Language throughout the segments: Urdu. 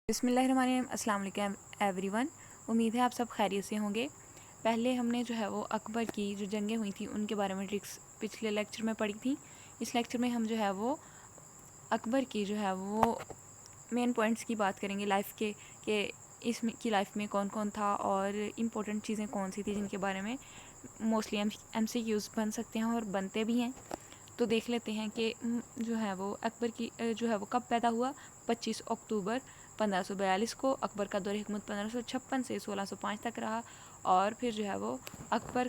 بسم اللہ الرحمن الرحیم. السلام علیکم ایوری ون. امید ہے آپ سب خیریت سے ہوں گے. پہلے ہم نے جو ہے وہ اکبر کی جو جنگیں ہوئی تھیں ان کے بارے میں ٹرکس پچھلے لیکچر میں پڑھی تھیں. اس لیکچر میں ہم جو ہے وہ اکبر کی جو ہے وہ مین پوائنٹس کی بات کریں گے لائف کے، کہ اس کی لائف میں کون کون تھا اور امپورٹنٹ چیزیں کون سی تھیں جن کے بارے میں موسٹلی ایم سی کیوز بن سکتے ہیں اور بنتے بھی ہیں. تو دیکھ لیتے ہیں کہ جو ہے وہ اکبر کی جو ہے وہ کب پیدا ہوا. 25 اکتوبر 1542 کو. اکبر کا دور حکومت 1556 سے 1605 تک رہا. اور پھر جو ہے وہ اکبر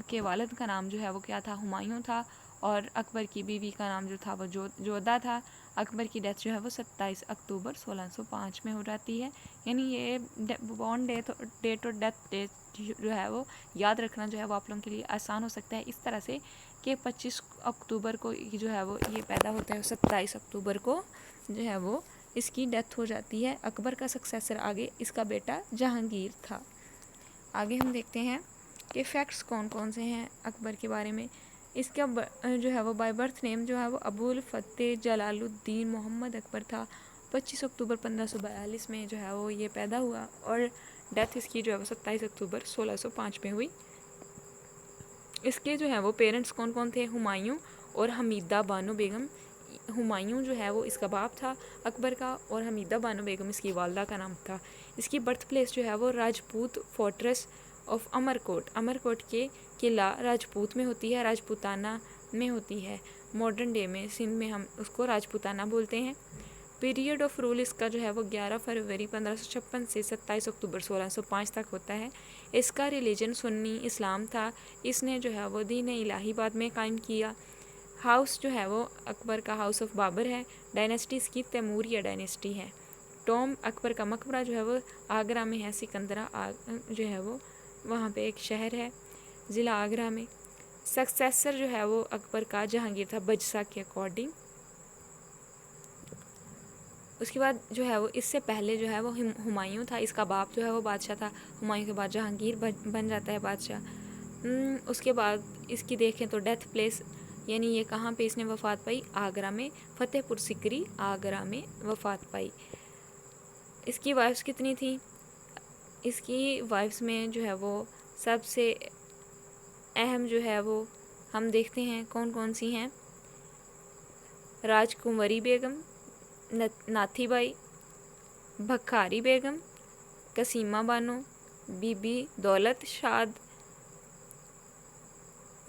کے والد کا نام جو ہے وہ کیا تھا؟ ہمایوں تھا. اور اکبر کی بیوی کا نام جو تھا وہ جودہ تھا. اکبر کی ڈیتھ جو ہے وہ 27 اکتوبر 1605 میں ہو جاتی ہے. یعنی یہ بورن ڈیٹ اور ڈیتھ ڈیٹ جو ہے وہ یاد رکھنا جو ہے وہ آپ لوگوں کے لیے آسان ہو سکتا ہے اس طرح سے کہ 25 اکتوبر کو جو ہے وہ یہ پیدا ہوتا ہے، 27 اکتوبر کو جو ہے وہ اس کی ڈیتھ ہو جاتی ہے. اکبر کا سکسیسر آگے اس کا بیٹا جہانگیر تھا. آگے ہم دیکھتے ہیں کہ فیکٹس کون کون سے ہیں اکبر کے بارے میں. اس کا جو ہے وہ بائی برتھ نیم جو ہے وہ ابو الفتح جلال الدین محمد اکبر تھا. 25 اکتوبر 1542 میں جو ہے وہ یہ پیدا ہوا اور ڈیتھ اس کی جو ہے وہ 27 اکتوبر 1605 میں ہوئی. اس کے جو ہے وہ پیرنٹس کون کون تھے؟ ہمایوں اور حمیدہ بانو بیگم. ہمایوں جو ہے وہ اس کا باپ تھا اکبر کا، اور حمیدہ بانو بیگم اس کی والدہ کا نام تھا. اس کی برتھ پلیس جو ہے وہ راجپوت فورٹریس آف امرکوٹ، امرکوٹ کے قلعہ راجپوت میں ہوتی ہے، راجپوتانہ میں ہوتی ہے. ماڈرن ڈے میں سندھ میں ہم اس کو راجپوتانہ بولتے ہیں. پیریڈ آف رول اس کا جو ہے وہ 11 فروری 1556 سے 27 اکتوبر 1605 تک ہوتا ہے. اس کا ریلیجن سنی اسلام تھا. اس نے جو ہے وہ دین الہی بعد میں قائم کیا. ہاؤس جو ہے وہ اکبر کا ہاؤس آف بابر ہے. ڈائنیسٹی اس کی تیموریہ ڈائنیسٹی ہے. ٹوم اکبر کا مقبرہ جو ہے وہ آگرہ میں ہے. سکندرہ جو ہے وہ وہاں پہ ایک شہر ہے ضلع آگرہ میں. سکسیسر جو ہے وہ اکبر کا جہانگیر تھا بجسا کے اکارڈنگ. اس کے بعد جو ہے وہ اس سے پہلے جو ہے وہ ہمایوں تھا. اس کا باپ جو ہے وہ بادشاہ تھا. ہمایوں کے بعد جہانگیر بن جاتا ہے بادشاہ. اس کے بعد اس کی دیکھیں تو ڈیتھ پلیس یعنی یہ کہاں پہ اس نے وفات پائی؟ آگرہ میں، فتح پور سکری آگرہ میں وفات پائی. اس کی وائفس کتنی تھیں؟ اس کی وائفس میں جو ہے وہ سب سے اہم جو ہے وہ ہم دیکھتے ہیں کون کون سی ہیں. راج کنوری بیگم، ناتھی by, بھکھاری Begum, قسیمہ Bano, be be دولت شاد،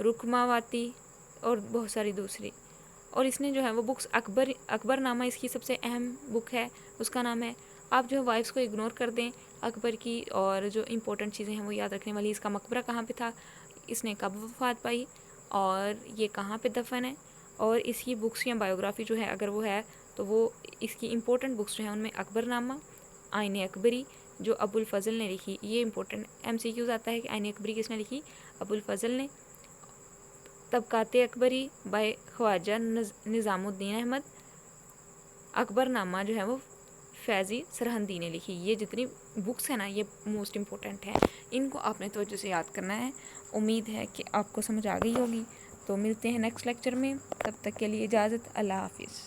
رکماواتی اور بہت ساری دوسری. اور اس نے جو ہے وہ بکس اکبر نامہ اس کی سب سے اہم بک ہے، اس کا نام ہے. آپ جو وائفس کو اگنور کر دیں اکبر کی، اور جو امپورٹنٹ چیزیں ہیں وہ یاد رکھنے والی. اس کا مقبرہ کہاں پہ تھا، اس نے کب وفات پائی، اور یہ کہاں پہ دفن ہے. اور اس کی بکس یا بایوگرافی جو ہے اگر وہ ہے تو وہ اس کی امپورٹنٹ بکس جو ہیں ان میں اکبر نامہ، آئین اکبری جو ابو الفضل نے لکھی. یہ امپورٹنٹ ایم سی کیوز آتا ہے کہ آئین اکبری کس نے لکھی؟ ابو الفضل نے. طبقات اکبری بائی خواجہ نظام الدین احمد. اکبر نامہ جو ہے وہ فیضی سرہندی نے لکھی. یہ جتنی بکس ہیں نا یہ موسٹ امپورٹنٹ ہیں، ان کو آپ نے توجہ سے یاد کرنا ہے. امید ہے کہ آپ کو سمجھ آ گئی ہوگی. تو ملتے ہیں نیکسٹ لیکچر میں، تب تک کے لیے اجازت. اللہ حافظ.